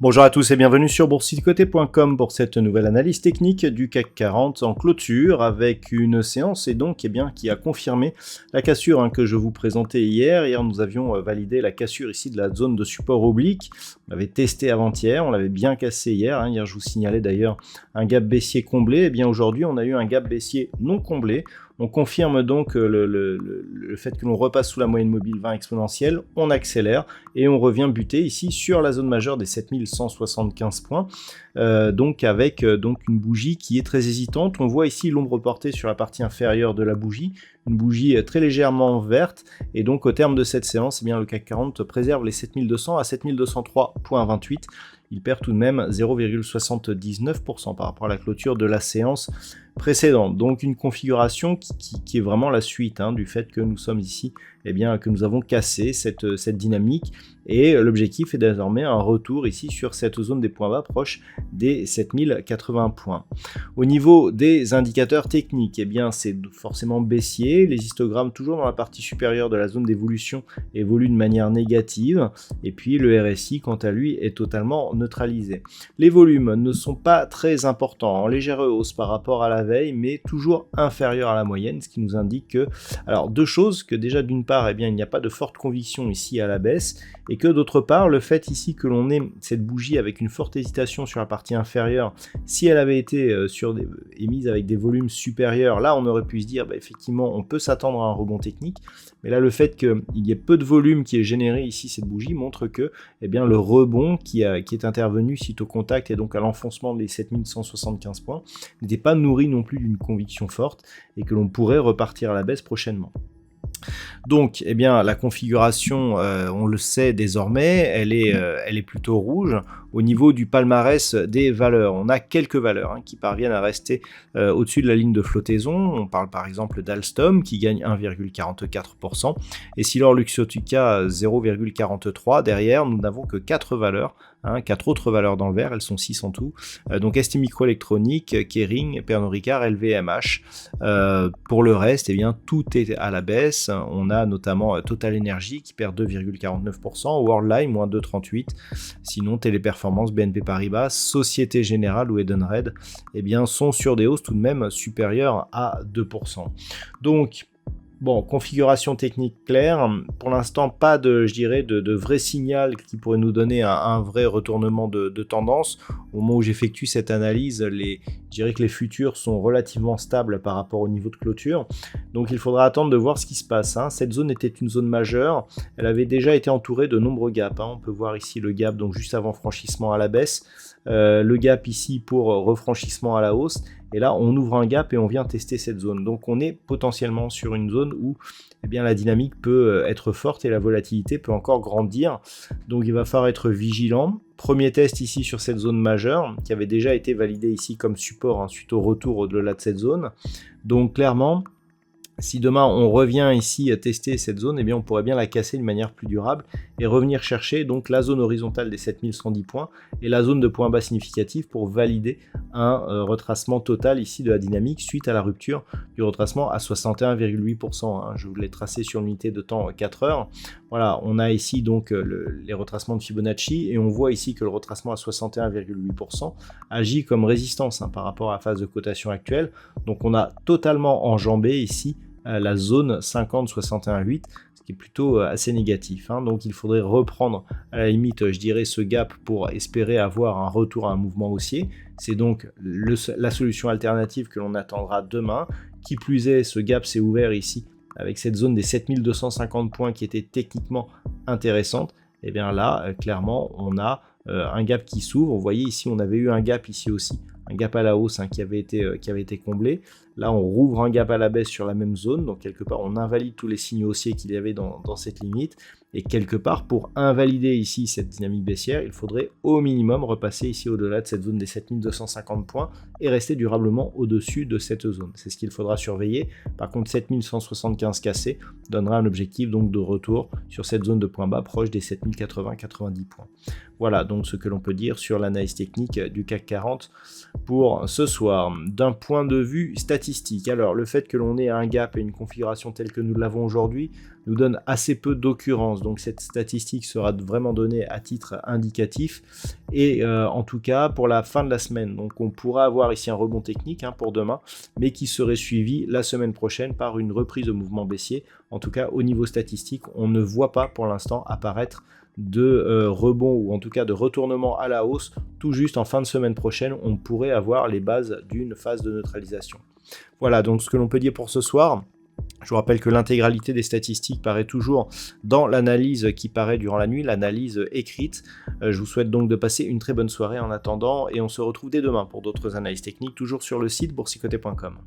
Bonjour à tous et bienvenue sur boursidecoté.com pour cette nouvelle analyse technique du CAC 40 en clôture avec une séance qui a confirmé la cassure que je vous présentais hier. Hier nous avions validé la cassure ici de la zone de support oblique. On l'avait testé avant-hier, on l'avait bien cassé hier. Hier je vous signalais d'ailleurs un gap baissier comblé. Et bien aujourd'hui on a eu un gap baissier non comblé. On confirme donc le fait que l'on repasse sous la moyenne mobile 20 exponentielle, on accélère et on revient buter ici sur la zone majeure des 7175 points, avec une bougie qui est très hésitante. On voit ici l'ombre portée sur la partie inférieure de la bougie, une bougie très légèrement verte, et donc au terme de cette séance, le CAC 40 préserve les 7200 à 7203,28. Il perd tout de même 0,79% par rapport à la clôture de la séance précédente. Donc une configuration qui est vraiment la suite du fait que nous sommes ici, que nous avons cassé cette dynamique, et l'objectif est désormais un retour ici sur cette zone des points bas proche des 7080 points. Au niveau des indicateurs techniques, c'est forcément baissier. Les histogrammes toujours dans la partie supérieure de la zone d'évolution évoluent de manière négative, et puis le RSI quant à lui est totalement neutralisé. Les volumes ne sont pas très importants, en légère hausse par rapport à la veille, mais toujours inférieur à la moyenne, ce qui nous indique que, alors deux choses, que déjà d'une part, il n'y a pas de forte conviction ici à la baisse, et que d'autre part, le fait ici que l'on ait cette bougie avec une forte hésitation sur la partie inférieure, si elle avait été émise avec des volumes supérieurs, là on aurait pu se dire, effectivement, on peut s'attendre à un rebond technique, mais là le fait qu'il y ait peu de volume qui est généré ici, cette bougie, montre que le rebond qui est intervenu suite au contact et donc à l'enfoncement des 7175 points n'était pas nourri non plus d'une conviction forte, et que l'on pourrait repartir à la baisse prochainement. Donc, la configuration, on le sait désormais, elle est plutôt rouge. Au niveau du palmarès des valeurs, on a quelques valeurs qui parviennent à rester au-dessus de la ligne de flottaison. On parle par exemple d'Alstom qui gagne 1,44%, et Silor Luxottica 0,43%. Derrière, nous n'avons que 4 valeurs, 4 autres valeurs dans le vert, elles sont 6 en tout. Donc STMicroelectronics, Kering, Pernod Ricard, LVMH. Pour le reste, tout est à la baisse. On a notamment Total Energy qui perd 2,49%, Worldline moins 2,38%. Sinon, Téléperformance, BNP Paribas, Société Générale ou Edenred sont sur des hausses tout de même supérieures à 2%. Donc, configuration technique claire. Pour l'instant, pas de vrai signal qui pourrait nous donner un vrai retournement de tendance. Au moment où j'effectue cette analyse, je dirais que les futurs sont relativement stables par rapport au niveau de clôture. Donc il faudra attendre de voir ce qui se passe. Cette zone était une zone majeure. Elle avait déjà été entourée de nombreux gaps. On peut voir ici le gap donc juste avant franchissement à la baisse. Le gap ici pour refranchissement à la hausse, et là on ouvre un gap et on vient tester cette zone. Donc on est potentiellement sur une zone où la dynamique peut être forte et la volatilité peut encore grandir, donc il va falloir être vigilant. Premier test ici sur cette zone majeure qui avait déjà été validée ici comme support suite au retour au-delà de cette zone. Donc clairement, si demain on revient ici à tester cette zone, on pourrait bien la casser de manière plus durable et revenir chercher donc la zone horizontale des 7110 points et la zone de points bas significatifs pour valider un retracement total ici de la dynamique suite à la rupture du retracement à 61,8%. Je vous l'ai tracé sur l'unité de temps 4 heures. Voilà, on a ici donc les retracements de Fibonacci, et on voit ici que le retracement à 61,8% agit comme résistance par rapport à la phase de cotation actuelle. Donc on a totalement enjambé ici la zone 50-61,8, ce qui est plutôt assez négatif. Donc il faudrait reprendre à la limite, je dirais, ce gap pour espérer avoir un retour à un mouvement haussier. C'est donc la solution alternative que l'on attendra demain. Qui plus est, ce gap s'est ouvert ici avec cette zone des 7250 points qui était techniquement intéressante. Là, clairement, on a un gap qui s'ouvre. Vous voyez ici, on avait eu un gap ici aussi, un gap à la hausse qui avait été comblé. Là, on rouvre un gap à la baisse sur la même zone, donc quelque part, on invalide tous les signaux haussiers qu'il y avait dans cette limite. Et quelque part, pour invalider ici cette dynamique baissière, il faudrait au minimum repasser ici au-delà de cette zone des 7250 points et rester durablement au-dessus de cette zone. C'est ce qu'il faudra surveiller. Par contre, 7175 cassé donnera un objectif donc de retour sur cette zone de point bas proche des 7080-90 points. Voilà donc ce que l'on peut dire sur l'analyse technique du CAC 40 pour ce soir. D'un point de vue statistique, alors le fait que l'on ait un gap et une configuration telle que nous l'avons aujourd'hui nous donne assez peu d'occurrences, donc cette statistique sera vraiment donnée à titre indicatif et en tout cas pour la fin de la semaine. Donc on pourra avoir ici un rebond technique pour demain, mais qui serait suivi la semaine prochaine par une reprise de mouvement baissier. En tout cas au niveau statistique, on ne voit pas pour l'instant apparaître de rebond ou en tout cas de retournement à la hausse. Tout juste en fin de semaine prochaine, on pourrait avoir les bases d'une phase de neutralisation. Voilà donc ce que l'on peut dire pour ce soir. Je vous rappelle que l'intégralité des statistiques paraît toujours dans l'analyse qui paraît durant la nuit, l'analyse écrite. Je vous souhaite donc de passer une très bonne soirée en attendant et on se retrouve dès demain pour d'autres analyses techniques, toujours sur le site boursicoté.com.